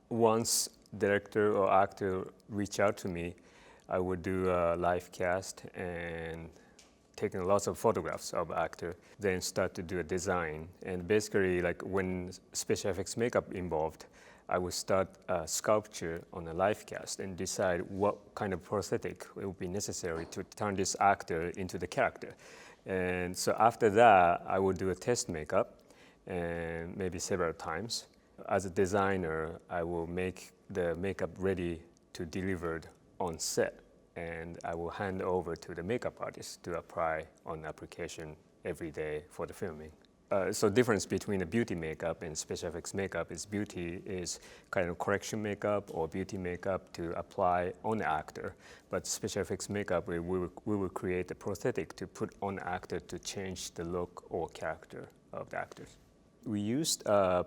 Once director or actor reach out to me, I would do a live cast and taking lots of photographs of actor, then start to do a design. And basically, like when special effects makeup involved, I would start a sculpture on a live cast and decide what kind of prosthetic it would be necessary to turn this actor into the character. And so after that, I would do a test makeup, and maybe several times. As a designer, I will make the makeup ready to delivered on set, and I will hand over to the makeup artist to apply on application every day for the filming. So difference between the beauty makeup and special effects makeup is beauty is kind of correction makeup or beauty makeup to apply on the actor. But special effects makeup, we will create a prosthetic to put on the actor to change the look or character of the actors. We used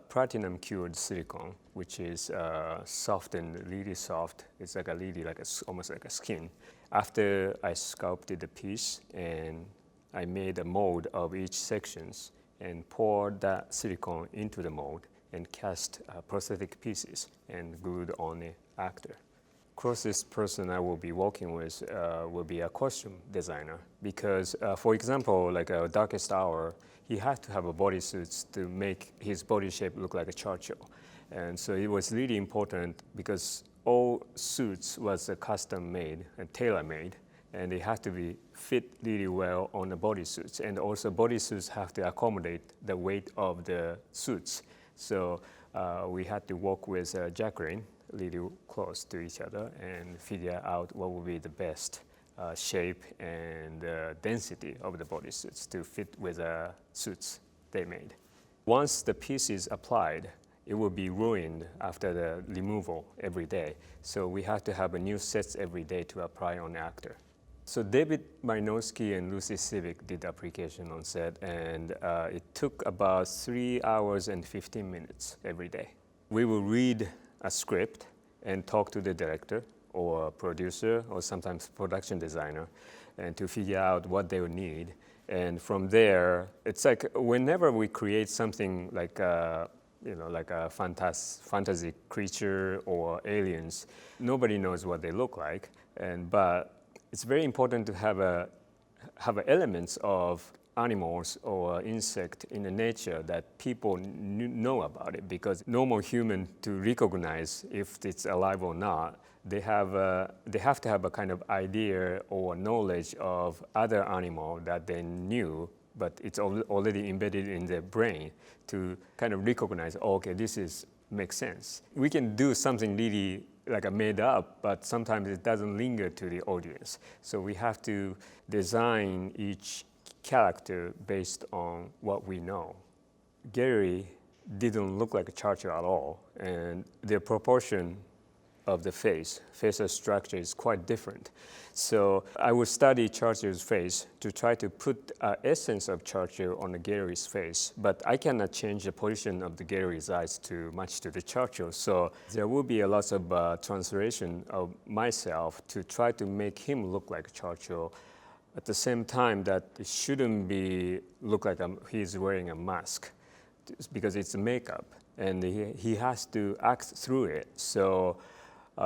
platinum cured silicone, which is soft and really soft. It's like almost like a skin. After I sculpted the piece and I made a mold of each sections and poured that silicone into the mold and cast prosthetic pieces and glued on the actor. Closest person I will be working with will be a costume designer because, for example, like Darkest Hour, he had to have a bodysuit to make his body shape look like a Churchill. And so it was really important because all suits was custom made and tailor made, and they have to be fit really well on the bodysuits. And also bodysuits have to accommodate the weight of the suits. So we had to work with Jacqueline really close to each other and figure out what would be the best shape and density of the bodysuits to fit with the suits they made. Once the piece is applied, it will be ruined after the removal every day. So we have to have a new sets every day to apply on the actor. So David Malinowski and Lucy Civic did application on set, and it took about 3 hours and 15 minutes every day. We will read a script and talk to the director or producer or sometimes production designer and to figure out what they would need. And from there, it's like whenever we create something like like a fantasy creature or aliens, nobody knows what they look like, but it's very important to have elements of animals or insect in the nature that people know about it, because normal human to recognize if it's alive or not, they have to have a kind of idea or knowledge of other animal that they knew, but it's already embedded in their brain to kind of recognize, oh, okay, makes sense. We can do something really like a made up, but sometimes it doesn't linger to the audience. So we have to design each character based on what we know. Gary didn't look like a Churchill at all, and the proportion of the facial structure is quite different. So I would study Churchill's face to try to put an essence of Churchill on the Gary's face, but I cannot change the position of the Gary's eyes to match to the Churchill. So there will be a lot of translation of myself to try to make him look like Churchill at the same time that it shouldn't look like he's wearing a mask, because it's makeup and he has to act through it. So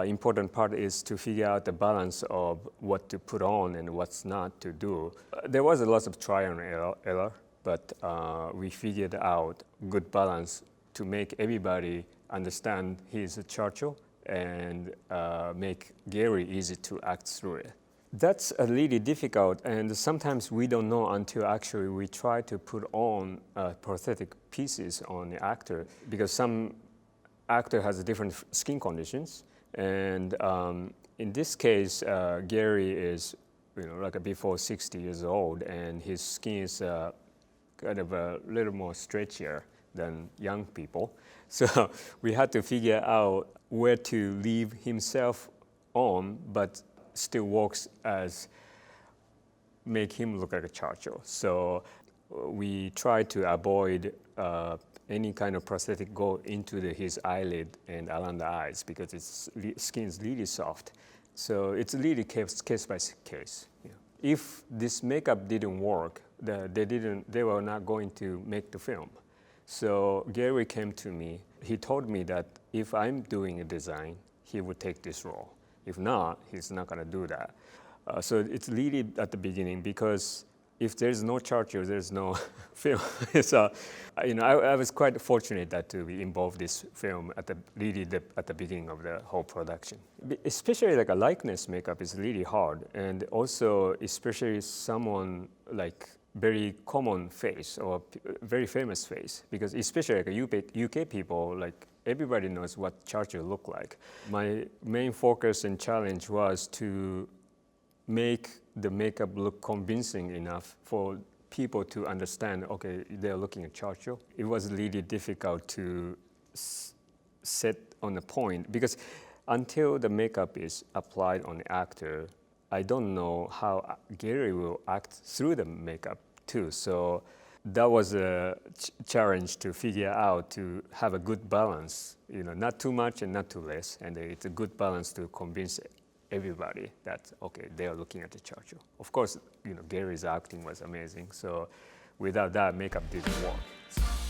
important part is to figure out the balance of what to put on and what's not to do. There was a lot of trial and error, but we figured out good balance to make everybody understand he's a Churchill and make Gary easy to act through it. That's really difficult, and sometimes we don't know until actually we try to put on prosthetic pieces on the actor, because some actor has different skin conditions. And in this case, Gary is, like before 60 years old, and his skin is kind of a little more stretchier than young people. So we had to figure out where to leave himself on, but still works as make him look like a Churchill. So we try to avoid any kind of prosthetic go into his eyelid and around the eyes, because its skin is really soft. So it's really case by case. Yeah. If this makeup didn't work, they were not going to make the film. So Gary came to me. He told me that if I'm doing a design, he would take this role. If not, he's not going to do that. So it's really at the beginning, because if there's no Churchill, there's no film. So, I was quite fortunate that to be involved this film at the beginning of the whole production. Especially like a likeness makeup is really hard, and also especially someone like very common face or very famous face, because especially like UK people, like everybody knows what Churchill looked like. My main focus and challenge was to make the makeup look convincing enough for people to understand, okay, they're looking at Churchill. It was really difficult to set on a point, because until the makeup is applied on the actor, I don't know how Gary will act through the makeup too. So that was a challenge to figure out, to have a good balance, not too much and not too less, and it's a good balance to convince everybody that, okay, they are looking at the Churchill. Of course, Gary's acting was amazing, so without that, makeup didn't work.